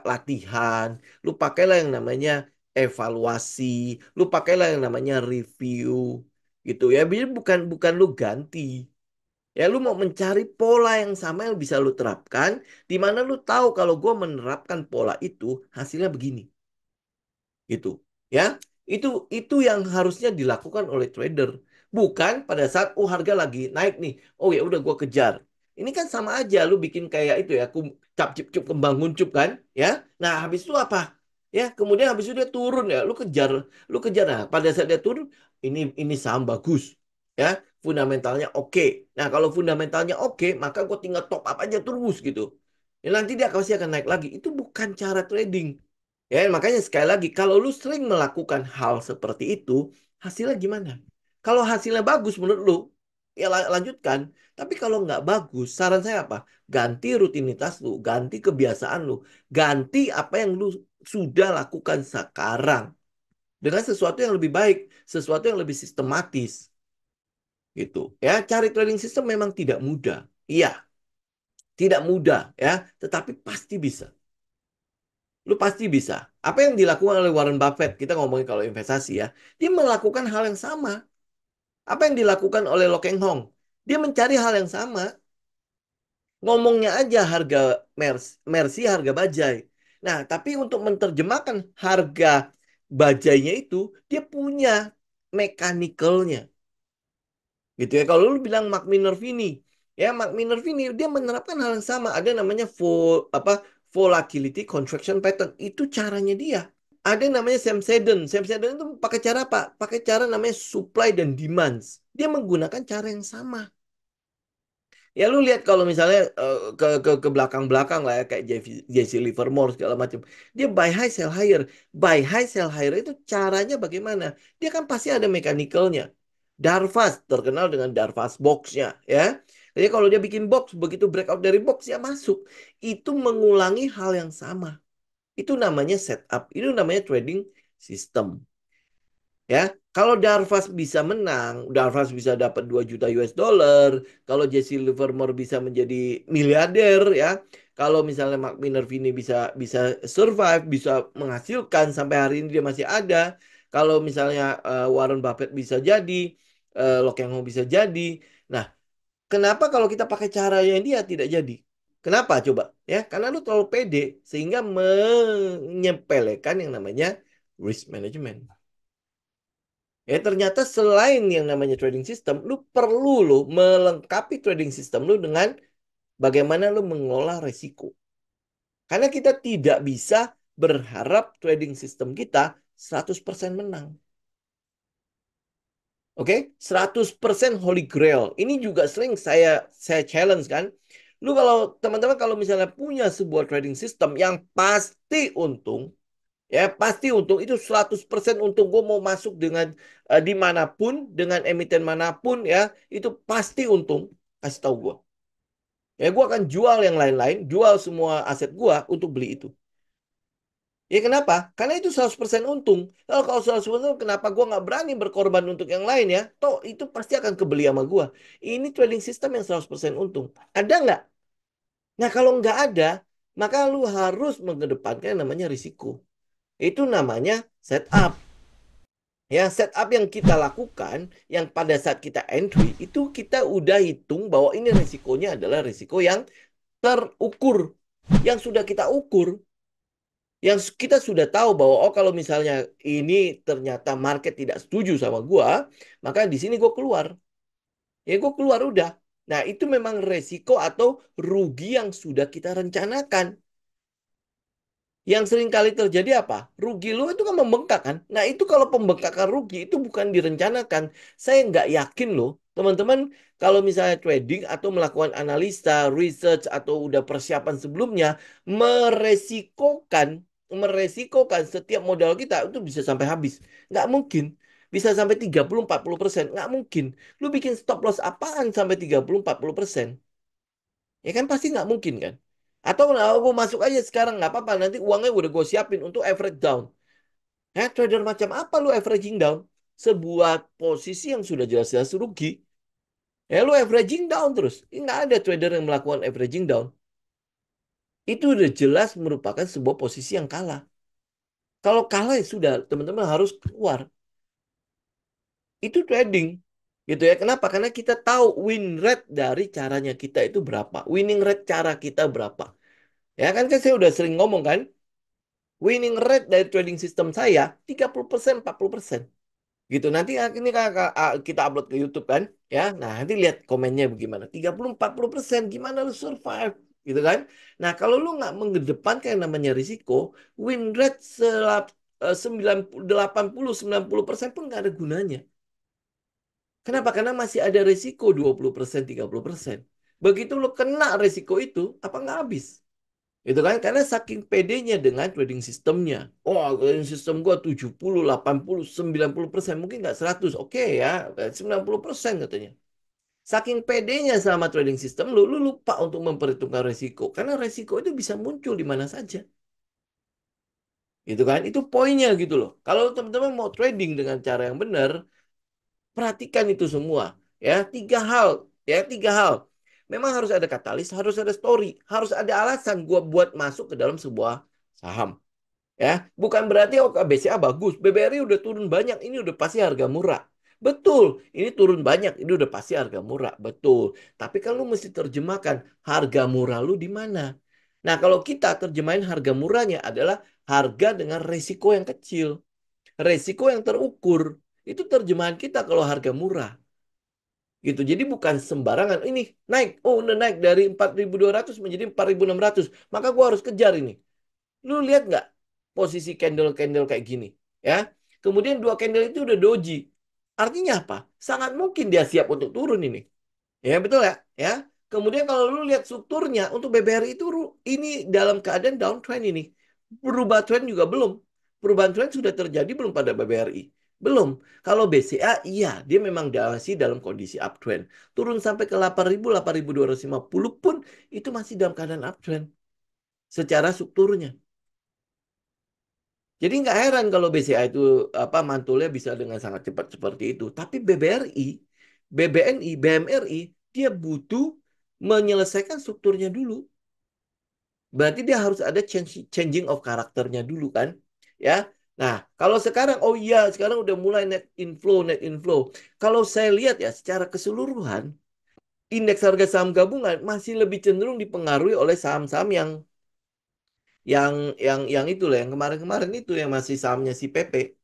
Speaker 1: latihan, lu pakailah yang namanya evaluasi, lu pakailah yang namanya review, gitu ya. Jadi bukan bukan lu ganti. Ya, lu mau mencari pola yang sama yang bisa lu terapkan, di mana lu tahu kalau gue menerapkan pola itu hasilnya begini, gitu. Ya, itu yang harusnya dilakukan oleh trader, bukan pada saat harga lagi naik nih. Oh ya udah gue kejar. Ini kan sama aja lu bikin kayak itu ya, cap cip cup kembang nguncup kan, ya. Nah, habis itu apa? Ya, kemudian habis itu dia turun ya, lu kejar. Nah, pada saat dia turun, ini saham bagus, ya, fundamentalnya oke. Nah, kalau fundamentalnya oke, maka gue tinggal top up aja terus gitu. Ya, nanti dia pasti akan naik lagi. Itu bukan cara trading. Ya, makanya sekali lagi, kalau lu sering melakukan hal seperti itu, hasilnya gimana? Kalau hasilnya bagus menurut lu, ya lanjutkan. Tapi kalau nggak bagus, saran saya apa? Ganti rutinitas lu, ganti kebiasaan lu, ganti apa yang lu sudah lakukan sekarang dengan sesuatu yang lebih baik, sesuatu yang lebih sistematis, gitu. Ya, cari trading system memang tidak mudah. Iya, tidak mudah ya, tetapi pasti bisa. Lu pasti bisa. Apa yang dilakukan oleh Warren Buffett, kita ngomongin kalau investasi ya, dia melakukan hal yang sama. Apa yang dilakukan oleh Lo Keng Hong? Dia mencari hal yang sama. Ngomongnya aja harga Mercy, harga bajai. Nah, tapi untuk menerjemahkan harga bajainya itu, dia punya mechanical-nya. Gitu ya. Kalau lu bilang Mark Minervini, ya Mark Minervini dia menerapkan hal yang sama. Ada namanya volatility contraction pattern. Itu caranya dia. Ada yang namanya Sam Seddon. Sam Seddon itu pakai cara apa? Pakai cara namanya supply dan demand. Dia menggunakan cara yang sama. Ya lu lihat kalau misalnya ke belakang-belakang lah ya kayak Jesse Livermore segala macam. Dia buy high sell higher. Buy high sell higher itu caranya bagaimana? Dia kan pasti ada mechanical-nya. Darvas terkenal dengan Darvas box-nya ya. Jadi kalau dia bikin box begitu breakout dari box ya masuk. Itu mengulangi hal yang sama. Itu namanya setup. Itu namanya trading system. Ya, kalau Darvas bisa menang, Darvas bisa dapat 2 juta US dollar, kalau Jesse Livermore bisa menjadi miliarder ya. Kalau misalnya Mark Minervini bisa bisa survive, bisa menghasilkan sampai hari ini dia masih ada. Kalau misalnya Warren Buffett bisa jadi, Lo Keng Hong bisa jadi. Nah, kenapa kalau kita pakai cara yang dia tidak jadi? Kenapa coba? Ya, karena lu terlalu pede sehingga menyepelekan yang namanya risk management. Ya ternyata selain yang namanya trading system, lu perlu lo melengkapi trading system lu dengan bagaimana lu mengolah resiko. Karena kita tidak bisa berharap trading system kita 100% menang. Oke, 100% holy grail. Ini juga sering saya challenge kan. Lu kalau teman-teman kalau misalnya punya sebuah trading system yang pasti untung, ya pasti untung itu 100% untung gue mau masuk dengan dimanapun dengan emiten manapun ya itu pasti untung kasih tahu gue ya gue akan jual yang lain-lain jual semua aset gue untuk beli itu ya kenapa karena itu 100% untung kalau 100% untung kenapa gue nggak berani berkorban untuk yang lain ya toh itu pasti akan kebeli sama gue ini trading system yang 100% untung ada nggak nah kalau nggak ada maka lu harus mengedepankan yang namanya risiko itu namanya setup. Ya, setup yang kita lakukan, yang pada saat kita entry, itu kita udah hitung bahwa ini risikonya adalah risiko yang terukur. Yang sudah kita ukur, yang kita sudah tahu bahwa, oh kalau misalnya ini ternyata market tidak setuju sama gua, maka di sini gua keluar. Ya gua keluar udah. Nah, itu memang resiko atau rugi yang sudah kita rencanakan. Yang sering kali terjadi apa? Rugi lu itu kan membengkak kan? Nah itu kalau pembengkakan rugi itu bukan direncanakan. Saya nggak yakin loh, teman-teman, kalau misalnya trading atau melakukan analisa, research atau udah persiapan sebelumnya, meresikokan, meresikokan setiap modal kita itu bisa sampai habis. Nggak mungkin. Bisa sampai 30-40%. Nggak mungkin. Lu bikin stop loss apaan sampai 30-40%? Ya kan pasti nggak mungkin kan? Atau nah, aku masuk aja sekarang nggak apa-apa. Nanti uangnya udah gue siapin untuk average down. Trader macam apa lu averaging down? Sebuah posisi yang sudah jelas-jelas rugi. Lu averaging down terus. Ini nggak ada trader yang melakukan averaging down. Itu udah jelas merupakan sebuah posisi yang kalah. Kalau kalah ya sudah, teman-teman harus keluar. Itu trading. Gitu ya. Kenapa? Karena kita tahu win rate dari caranya kita itu berapa. Winning rate cara kita berapa. Ya kan saya udah sering ngomong kan. Winning rate dari trading system saya 30%, 40%. Gitu. Nanti ini kita upload ke YouTube kan. Ya, nah nanti lihat komennya bagaimana. 30-40%, gimana lu survive? Gitu kan. Nah, kalau lu nggak mengedepankan yang namanya risiko, win rate 80-90% pun nggak ada gunanya. Kenapa? Karena masih ada risiko 20%, 30%. Begitu lu kena risiko itu, apa nggak habis? Itu kan karena saking pedenya dengan trading sistemnya. Oh, trading sistem gua 70, 80, 90%, mungkin nggak 100. Oke ya, 90% katanya. Saking pedenya sama trading sistem lu lupa untuk memperhitungkan resiko. Karena resiko itu bisa muncul di mana saja. Gitu kan? Itu poinnya gitu loh. Kalau teman-teman mau trading dengan cara yang benar, perhatikan itu semua. Ya, tiga hal. Memang harus ada katalis, harus ada story, harus ada alasan gua buat masuk ke dalam sebuah saham. Ya, bukan berarti oh BCA bagus, BBRI udah turun banyak, ini udah pasti harga murah. Betul, ini turun banyak, ini udah pasti harga murah. Betul. Tapi kan lu mesti terjemahkan harga murah lu di mana. Nah, kalau kita terjemahin harga murahnya adalah harga dengan resiko yang kecil, resiko yang terukur. Itu terjemahan kita kalau harga murah. Gitu. Jadi bukan sembarangan. Ini naik, oh udah naik dari 4.200 menjadi 4.600. Maka gua harus kejar ini. Lu lihat nggak posisi candle-candle kayak gini? Ya. Kemudian dua candle itu udah doji. Artinya apa? Sangat mungkin dia siap untuk turun ini. Ya betul ya? Ya. Kemudian kalau lu lihat strukturnya untuk BBRI itu ini dalam keadaan downtrend ini. Berubah trend juga belum. Perubahan trend sudah terjadi belum pada BBRI? Belum. Kalau BCA iya, dia memang masih dalam kondisi uptrend. Turun sampai ke 8.000, 8.250 pun itu masih dalam keadaan uptrend secara strukturnya. Jadi nggak heran kalau BCA itu apa mantulnya bisa dengan sangat cepat seperti itu. Tapi BBRI, BBNI, BMRI dia butuh menyelesaikan strukturnya dulu. Berarti dia harus ada changing of karakternya dulu kan, ya. Nah, kalau sekarang oh iya sekarang udah mulai net inflow, net inflow. Kalau saya lihat ya secara keseluruhan indeks harga saham gabungan masih lebih cenderung dipengaruhi oleh saham-saham yang itu lah yang kemarin-kemarin itu yang masih sahamnya si PP.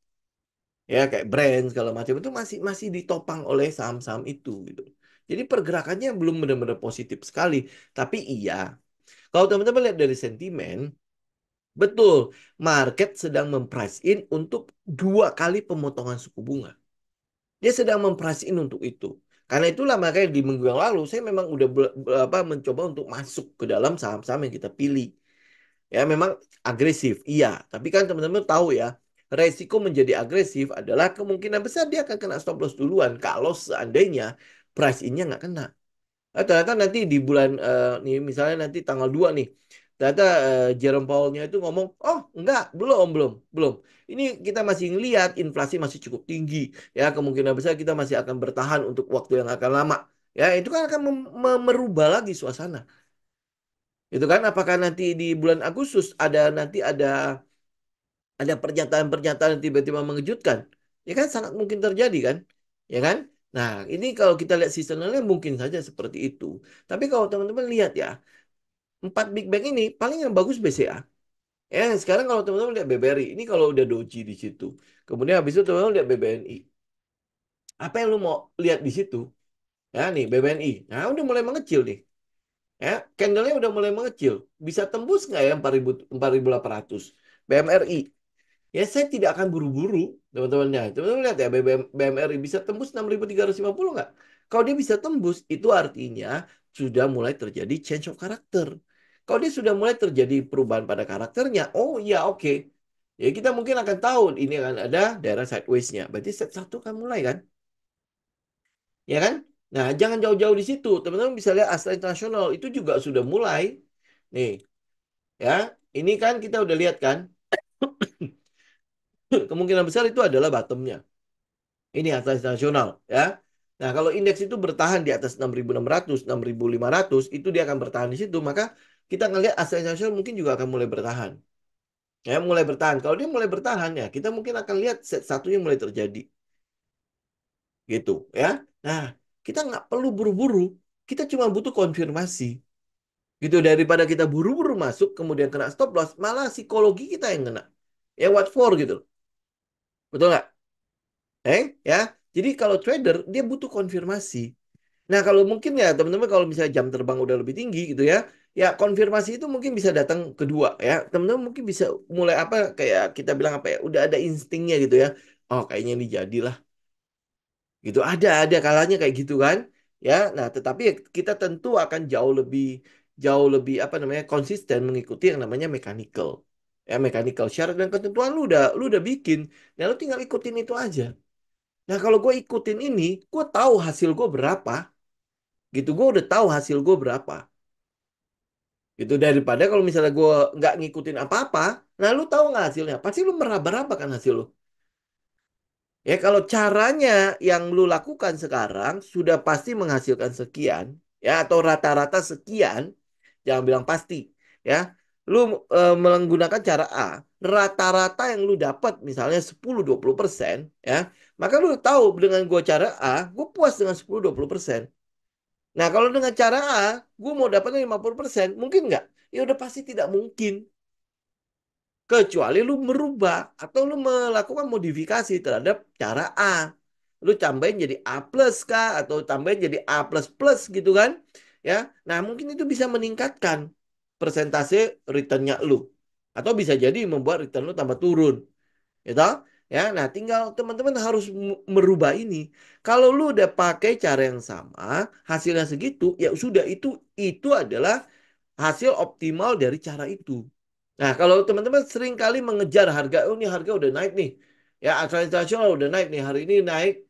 Speaker 1: Ya kayak brand segala macam itu masih masih ditopang oleh saham-saham itu gitu. Jadi pergerakannya belum benar-benar positif sekali. Tapi iya, kalau teman-teman lihat dari sentimen, betul market sedang memprice in untuk dua kali pemotongan suku bunga. Dia sedang memprice in untuk itu. Karena itulah makanya di minggu yang lalu saya memang udah mencoba untuk masuk ke dalam saham-saham yang kita pilih. Ya memang agresif, iya. Tapi kan teman-teman tahu ya, resiko menjadi agresif adalah kemungkinan besar dia akan kena stop loss duluan kalau seandainya price in-nya nggak kena. Ternyata nanti di bulan nih misalnya nanti tanggal 2 nih, ternyata Jerome Powell-nya itu ngomong, oh enggak, belum. Ini kita masih ngelihat inflasi masih cukup tinggi, ya kemungkinan besar kita masih akan bertahan untuk waktu yang akan lama. Ya itu kan akan merubah lagi suasana. Itu kan apakah nanti di bulan Agustus ada pernyataan-pernyataan yang tiba-tiba mengejutkan? Ya kan sangat mungkin terjadi kan? Ya kan? Nah, ini kalau kita lihat seasonalnya mungkin saja seperti itu. Tapi kalau teman-teman lihat ya, empat big bank ini paling yang bagus BCA. Sekarang kalau teman-teman lihat BBRI, ini kalau udah doji di situ. Kemudian habis itu teman-teman lihat BBNI. Apa yang lu mau lihat di situ? Ya nih BBNI. Nah, udah mulai mengecil nih. Ya, candle-nya udah mulai mengecil. Bisa tembus nggak ya 4.000 4.800? BMRI. Ya, saya tidak akan buru-buru, teman-temannya. Teman-teman lihat ya, BMRI bisa tembus 6.350 nggak? Kalau dia bisa tembus, itu artinya sudah mulai terjadi change of character. Kalau dia sudah mulai terjadi perubahan pada karakternya, oh ya oke. Ya kita mungkin akan tahu ini akan ada daerah sideways-nya. Berarti set satu kan mulai kan? Ya kan? Nah, jangan jauh-jauh di situ. Teman-teman bisa lihat Astra International itu juga sudah mulai. Nih, ya. Ini kan kita udah lihat kan, kemungkinan besar itu adalah bottomnya. Ini atas nasional ya. Nah, kalau indeks itu bertahan di atas 6.600, 6.500, itu dia akan bertahan di situ, maka kita ngelihat aset nasional mungkin juga akan mulai bertahan. Ya, mulai bertahan. Kalau dia mulai bertahan ya, kita mungkin akan lihat set satunya mulai terjadi gitu ya. Nah, kita nggak perlu buru-buru. Kita cuma butuh konfirmasi. Gitu daripada kita buru-buru masuk kemudian kena stop loss, malah psikologi kita yang kena. Ya what for gitu. Betul nggak? Ya. Jadi kalau trader dia butuh konfirmasi. Nah, kalau mungkin ya teman-teman kalau misalnya jam terbang udah lebih tinggi gitu ya, ya konfirmasi itu mungkin bisa datang kedua ya. Teman-teman mungkin bisa mulai apa kayak kita bilang apa ya, udah ada instingnya gitu ya. Oh, kayaknya ini jadilah. Gitu ada kalanya kayak gitu kan. Ya, nah tetapi kita tentu akan jauh lebih apa namanya konsisten mengikuti yang namanya mechanical. Ya, mechanical syarat dan ketentuan lu udah bikin. Nah, lu tinggal ikutin itu aja. Nah, kalau gue ikutin ini, gue tahu hasil gue berapa. Gitu, gue udah tahu hasil gue berapa. Gitu, daripada kalau misalnya gue nggak ngikutin apa-apa, nah lu tahu nggak hasilnya? Pasti lu meraba-raba kan hasil lu. Ya, kalau caranya yang lu lakukan sekarang sudah pasti menghasilkan sekian, ya atau rata-rata sekian, jangan bilang pasti, ya. Lu menggunakan cara A, rata-rata yang lu dapat misalnya 10-20%, ya. Maka lu tahu dengan gue cara A, gue puas dengan 10-20%. Nah, kalau dengan cara A, gue mau dapatnya 50%, mungkin nggak? Ya udah pasti tidak mungkin. Kecuali lu merubah atau lu melakukan modifikasi terhadap cara A. Lu tambahin jadi A plus kah? Atau tambahin jadi A plus plus gitu kan? Ya, nah mungkin itu bisa meningkatkan persentase return-nya lu. Atau bisa jadi membuat return lu tambah turun. Gitu? Ya, nah tinggal teman-teman harus merubah ini. Kalau lu udah pakai cara yang sama, hasilnya segitu, ya sudah itu adalah hasil optimal dari cara itu. Nah, kalau teman-teman sering kali mengejar harga, oh ini harga udah naik nih. Ya, Astra International udah naik nih. Hari ini naik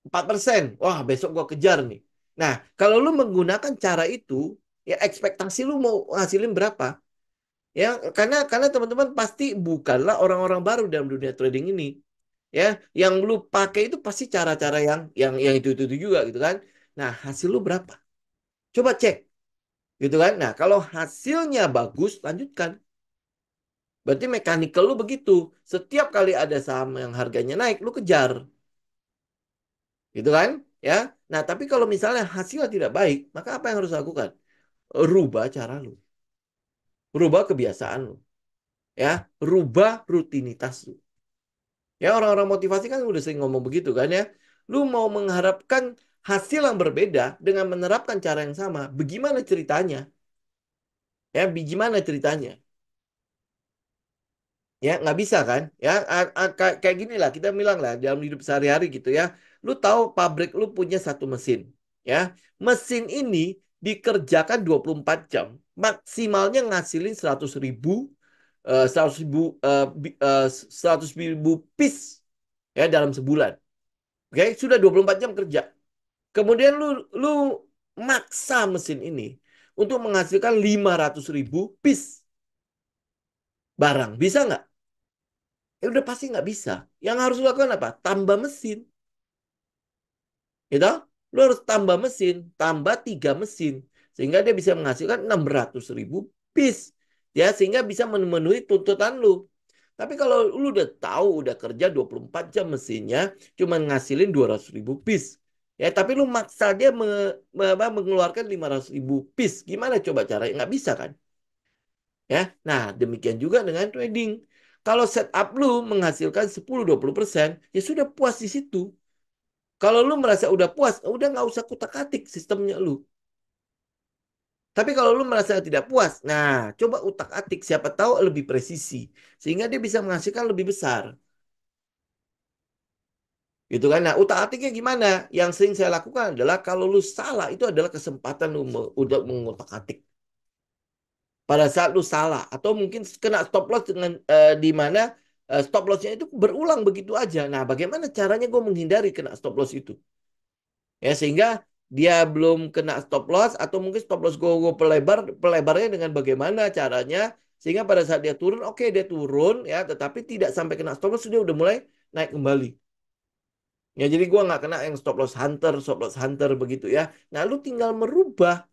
Speaker 1: 4%. Wah, besok gua kejar nih. Nah, kalau lu menggunakan cara itu, ya ekspektasi lu mau ngasilin berapa? Ya, karena teman-teman pasti bukanlah orang-orang baru dalam dunia trading ini. Ya, yang lu pakai itu pasti cara-cara yang itu juga gitu kan. Nah, hasil lu berapa? Coba cek gitu kan. Nah, kalau hasilnya bagus, lanjutkan. Berarti mechanical lu begitu. Setiap kali ada saham yang harganya naik, lu kejar. Gitu kan? Ya. Nah, tapi kalau misalnya hasilnya tidak baik, maka apa yang harus lakukan? Rubah cara lu. Rubah kebiasaan lu. Ya. Rubah rutinitas lu. Ya, orang-orang motivasi kan udah sering ngomong begitu kan ya. Lu mau mengharapkan hasil yang berbeda dengan menerapkan cara yang sama. Bagaimana ceritanya? Ya, bagaimana ceritanya? Ya nggak bisa kan ya kayak gini lah kita bilang lah dalam hidup sehari-hari gitu ya lu tahu pabrik lu punya satu mesin ya mesin ini dikerjakan 24 jam maksimalnya ngasilin 100.000 piece ya dalam sebulan oke sudah 24 jam kerja kemudian lu maksa mesin ini untuk menghasilkan 500.000 piece barang bisa nggak? Ya udah pasti nggak bisa. Yang harus lu lakukan apa? Tambah mesin. Gitu? Lu harus tambah mesin. Tambah 3 mesin. Sehingga dia bisa menghasilkan 600.000 piece. Ya, sehingga bisa memenuhi tuntutan lu. Tapi kalau lu udah tahu, udah kerja 24 jam mesinnya, cuma ngasilin 200.000 piece. Ya, tapi lu maksa dia mengeluarkan 500.000 piece. Gimana coba caranya? Nggak bisa kan? Ya, nah demikian juga dengan trading. Kalau setup lu menghasilkan 10-20%, ya sudah puas di situ. Kalau lu merasa udah puas, udah nggak usah kutak-atik sistemnya lu. Tapi kalau lu merasa tidak puas, nah coba utak-atik, siapa tahu lebih presisi. Sehingga dia bisa menghasilkan lebih besar. Gitu kan. Nah, utak-atiknya gimana? Yang sering saya lakukan adalah kalau lu salah, itu adalah kesempatan lu udah mengutak-atik. Pada saat lu salah. Atau mungkin kena stop loss dengan di mana stop lossnya itu berulang begitu aja. Nah, bagaimana caranya gue menghindari kena stop loss itu? Ya, sehingga dia belum kena stop loss atau mungkin stop loss gue pelebarnya dengan bagaimana caranya sehingga pada saat dia turun oke dia turun ya tetapi tidak sampai kena stop loss dia udah mulai naik kembali. Ya jadi gua nggak kena yang stop loss hunter begitu ya. Nah lu tinggal merubah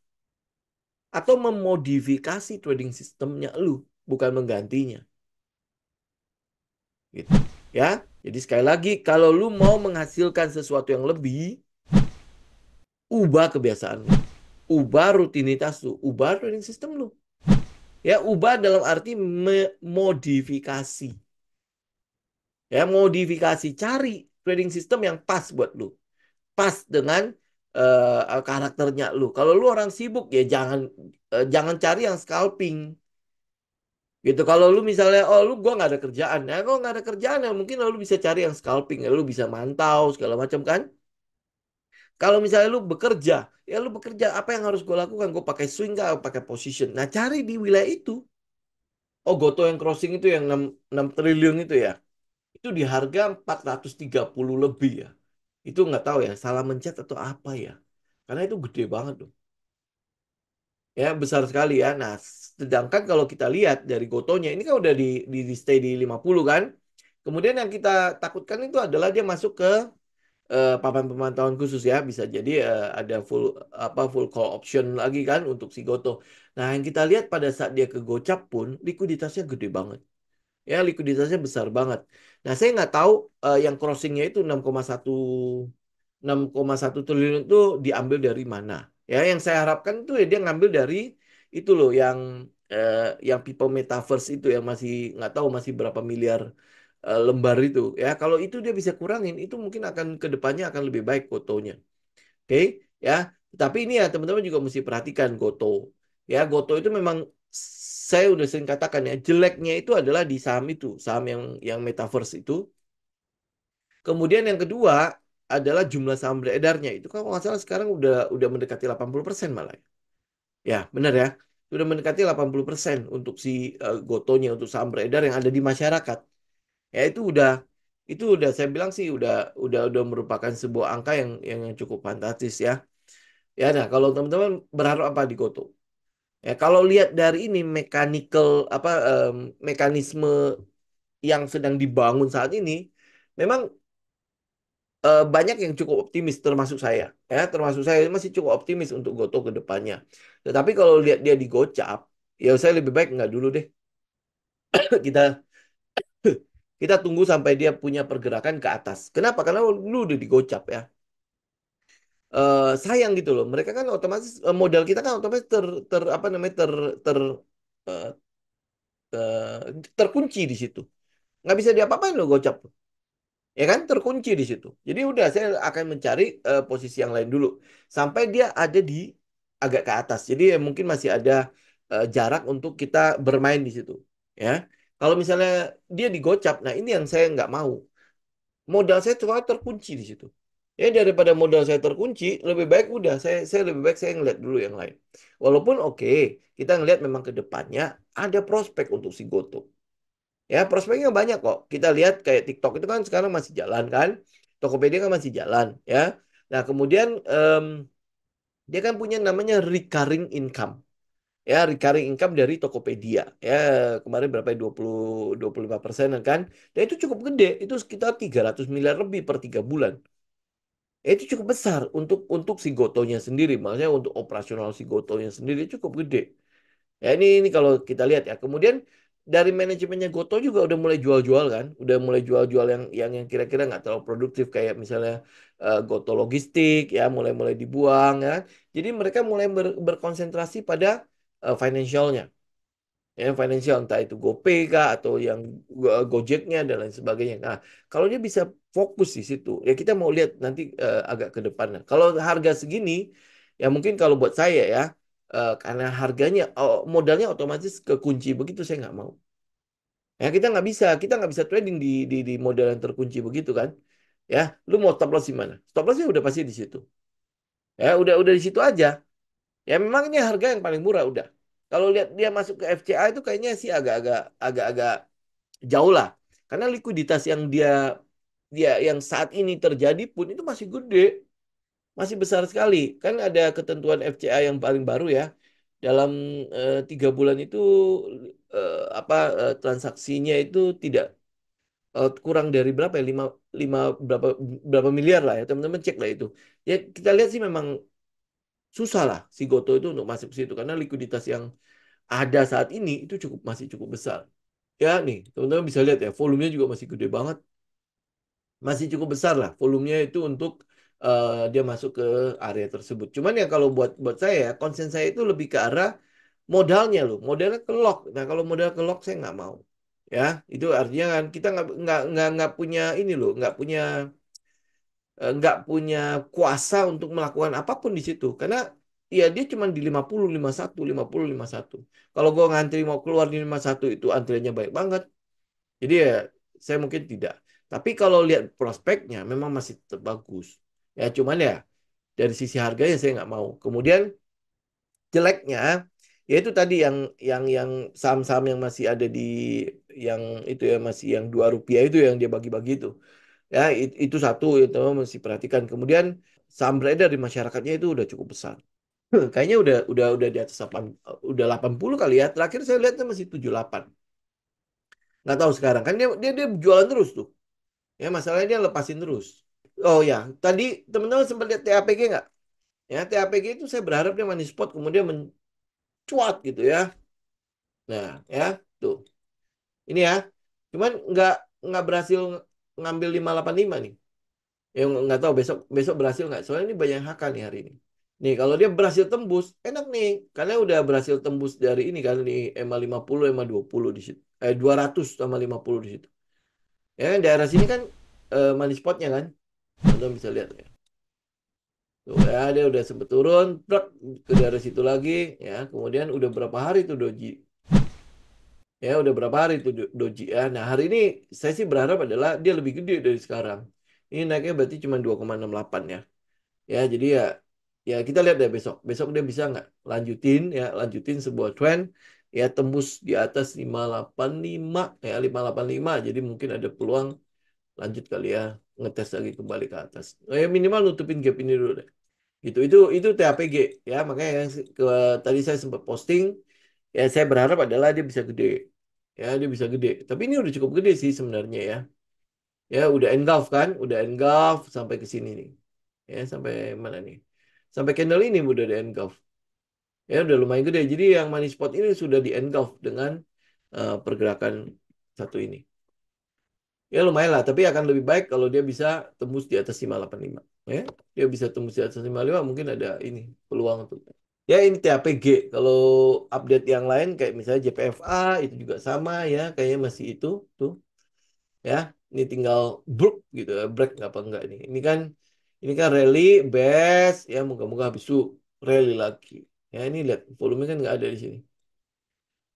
Speaker 1: atau memodifikasi trading sistemnya lu, bukan menggantinya. Gitu. Ya. Jadi sekali lagi kalau lu mau menghasilkan sesuatu yang lebih, ubah kebiasaan lu, ubah rutinitas lu, ubah trading system lu. Ya, ubah dalam arti memodifikasi. Ya, modifikasi cari trading system yang pas buat lu. Pas dengan karakternya lu. Kalau lu orang sibuk ya jangan cari yang scalping gitu. Kalau lu misalnya oh lu gua nggak ada kerjaan, ya kalau nggak ada kerjaan ya mungkin lu bisa cari yang scalping, ya lu bisa mantau segala macam kan. Kalau misalnya lu bekerja, ya lu bekerja apa yang harus gue lakukan? Gue pakai swing nggak, pakai position. Nah cari di wilayah itu. Oh Goto yang crossing itu yang 6 triliun itu ya. Itu di harga 430 lebih ya. Itu nggak tahu ya, salah mencet atau apa ya. Karena itu gede banget tuh. Ya, besar sekali ya. Nah, sedangkan kalau kita lihat dari Gotonya, ini kan udah di stay di 50 kan. Kemudian yang kita takutkan itu adalah dia masuk ke papan pemantauan khusus ya. Bisa jadi ada full call option lagi kan untuk si Goto. Nah, yang kita lihat pada saat dia ke Gocap pun, likuiditasnya gede banget. Ya, likuiditasnya besar banget. Nah, saya nggak tahu yang crossingnya itu 6,1 triliun itu diambil dari mana. Ya, yang saya harapkan itu ya dia ngambil dari itu loh eh, yang people metaverse itu yang masih nggak tahu masih berapa miliar lembar itu. Ya, kalau itu dia bisa kurangin, itu mungkin akan ke depannya akan lebih baik fotonya. Oke, ya. Tapi ini ya teman-teman juga mesti perhatikan Goto. Ya, Goto itu memang saya udah sering katakan ya, jeleknya itu adalah di saham itu, saham yang metaverse itu. Kemudian yang kedua adalah jumlah saham beredarnya. Itu kalau nggak salah sekarang udah mendekati 80% malah. Ya, benar ya. Sudah mendekati 80% untuk si Gotonya untuk saham beredar yang ada di masyarakat. Ya itu udah saya bilang sih udah merupakan sebuah angka yang cukup fantastis ya. Ya, nah kalau teman-teman berharap apa di Goto? Ya, kalau lihat dari ini mekanisme yang sedang dibangun saat ini, memang banyak yang cukup optimis termasuk saya. Ya, termasuk saya masih cukup optimis untuk Goto ke depannya. Tetapi kalau lihat dia digocap, ya saya lebih baik nggak dulu deh. Kita kita tunggu sampai dia punya pergerakan ke atas. Kenapa? Karena lu udah digocap ya. Sayang gitu loh. Mereka kan otomatis modal kita kan otomatis apa namanya eh, terkunci di situ. Nggak bisa diapa-apain loh gocap. Ya kan terkunci di situ. Jadi udah saya akan mencari posisi yang lain dulu sampai dia ada di agak ke atas. Jadi ya mungkin masih ada jarak untuk kita bermain di situ. Ya, kalau misalnya dia digocap, nah ini yang saya nggak mau. Modal saya cuma terkunci di situ. Ya daripada modal saya terkunci, lebih baik udah saya lebih baik saya ngeliat dulu yang lain. Walaupun oke, kita ngelihat memang ke depannya ada prospek untuk si Goto. Ya, prospeknya banyak kok. Kita lihat kayak TikTok itu kan sekarang masih jalan kan. Tokopedia kan masih jalan ya. Nah, kemudian dia kan punya namanya recurring income. Ya, recurring income dari Tokopedia. Ya, kemarin berapa ya? 25% kan. Dan itu cukup gede. Itu sekitar 300 miliar lebih per 3 bulan. Ya, itu cukup besar untuk si Gotonya sendiri. Maksudnya untuk operasional si Gotonya sendiri cukup gede. Ya ini kalau kita lihat ya. Kemudian dari manajemennya Goto juga udah mulai jual-jual kan, udah mulai jual-jual yang kira-kira nggak terlalu produktif kayak misalnya Goto Logistik ya mulai-mulai dibuang ya. Jadi mereka mulai berkonsentrasi pada financialnya. ya financial entah itu GoPay kah atau yang Gojeknya dan lain sebagainya. Nah, kalau dia bisa fokus di situ, ya kita mau lihat nanti agak ke depannya. Kalau harga segini, ya mungkin kalau buat saya ya, karena harganya modalnya otomatis kekunci begitu saya nggak mau. Ya kita nggak bisa trading di modal yang terkunci begitu kan. Ya, lu mau stop loss di mana? Stop lossnya udah pasti di situ. Ya, udah di situ aja. Ya memang ini harga yang paling murah udah. Kalau lihat dia masuk ke FCA itu kayaknya sih agak-agak jauh lah. Karena likuiditas yang dia dia yang saat ini terjadi pun itu masih gede, masih besar sekali. Kan ada ketentuan FCA yang paling baru ya. Dalam 3 bulan itu transaksinya itu tidak kurang dari berapa ya? Lima berapa berapa miliar lah ya. Teman-teman cek lah itu. Ya kita lihat sih memang susah lah si Goto itu untuk masuk ke situ karena likuiditas yang ada saat ini itu masih cukup besar. Ya nih, teman-teman bisa lihat ya, volumenya juga masih gede banget, masih cukup besar lah volumenya itu untuk dia masuk ke area tersebut. Cuman ya kalau buat buat saya, konsen saya itu lebih ke arah modalnya loh, modalnya ke lock. Nah kalau modal ke lock saya nggak mau. Ya, itu artinya kan kita nggak punya ini loh, nggak punya kuasa untuk melakukan apapun di situ karena ya dia cuma di 50 51 50 51. Kalau gue ngantri mau keluar di 51 itu antriannya baik banget. Jadi ya saya mungkin tidak. Tapi kalau lihat prospeknya memang masih tetap bagus. Ya cuman ya dari sisi harganya saya nggak mau. Kemudian jeleknya yaitu tadi yang saham-saham yang masih ada di yang itu ya masih yang Rp2 itu yang dia bagi-bagi itu. Ya, itu satu yang teman mesti perhatikan. Kemudian saham beredar di masyarakatnya itu udah cukup besar. Kayaknya udah di atas 8, udah 80 kali ya. Terakhir saya lihatnya masih 78. Nggak tahu sekarang. Kan dia jualan terus tuh. Ya, masalahnya dia lepasin terus. Oh ya, tadi teman-teman sempat lihat TAPG nggak? Ya, TAPG itu saya berharap dia money spot kemudian mencuat gitu ya. Nah, ya, tuh. Ini ya. Cuman nggak berhasil ngambil 585 nih. Ya nggak tahu besok besok berhasil nggak. Soalnya ini banyak HK nih hari ini. Nih kalau dia berhasil tembus, enak nih. Karena udah berhasil tembus dari ini kan nih EMA 50, EMA 20 di situ. 200 sama 50 di situ. Ya kan daerah sini kan money spotnya kan. Anda bisa lihat ya. Tuh ya dia udah sempet turun, plak, ke daerah situ lagi ya. Kemudian udah berapa hari tuh doji. Ya udah berapa hari tuh doji ya. Nah hari ini saya sih berharap adalah dia lebih gede dari sekarang. Ini naiknya berarti cuma 2,68 ya. Ya, jadi ya kita lihat deh besok. Besok dia bisa nggak lanjutin sebuah trend ya tembus di atas 585 ya 585. Jadi mungkin ada peluang lanjut kali ya ngetes lagi kembali ke atas. Ya minimal nutupin gap ini dulu deh. Itu TAPG ya. Makanya tadi saya sempat posting ya saya berharap adalah dia bisa gede. Ya, dia bisa gede. Tapi ini udah cukup gede sih sebenarnya ya. Ya, udah engulf kan? Udah engulf sampai ke sini nih. Ya, sampai mana nih? Sampai candle ini udah di engulf. Ya, udah lumayan gede. Jadi yang money spot ini sudah di engulf dengan pergerakan satu ini. Ya, lumayan lah. Tapi akan lebih baik kalau dia bisa tembus di atas 585. Ya, dia bisa tembus di atas 585 mungkin ada ini peluang tuh. Ya, ini TAPG. Kalau update yang lain kayak misalnya JPFA itu juga sama ya. Kayaknya masih itu tuh. Ya ini tinggal brook gitu ya break apa enggak ini kan rally best ya moga-moga habis itu rally lagi ya ini lihat volume kan nggak ada di sini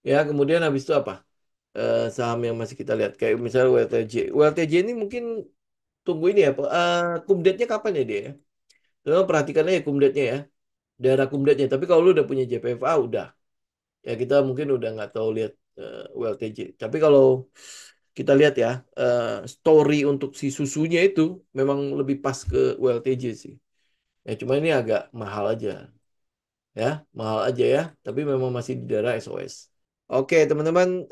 Speaker 1: ya kemudian habis itu apa saham yang masih kita lihat kayak misalnya WLTJ ini mungkin tunggu ini ya kumdetnya kapan ya dia ya Terus perhatikan aja kumdetnya ya daerah kumdetnya tapi kalau lu udah punya JPFA udah ya kita mungkin udah nggak tahu lihat WLTJ tapi kalau kita lihat ya story untuk si susunya itu memang lebih pas ke WLTJ sih. Ya cuma ini agak mahal aja ya, mahal aja ya, tapi memang masih di daerah SOS. Oke teman-teman,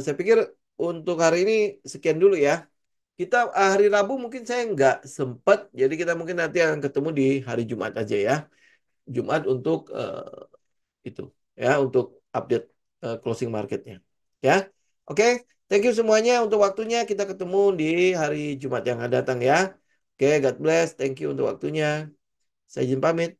Speaker 1: saya pikir untuk hari ini sekian dulu ya. Kita hari Rabu mungkin saya nggak sempat, jadi kita mungkin nanti akan ketemu di hari Jumat aja ya. Jumat untuk itu ya, untuk update closing marketnya. Ya, oke. Thank you semuanya untuk waktunya. Kita ketemu di hari Jumat yang akan datang ya. Oke, God bless. Thank you untuk waktunya. Saya izin pamit.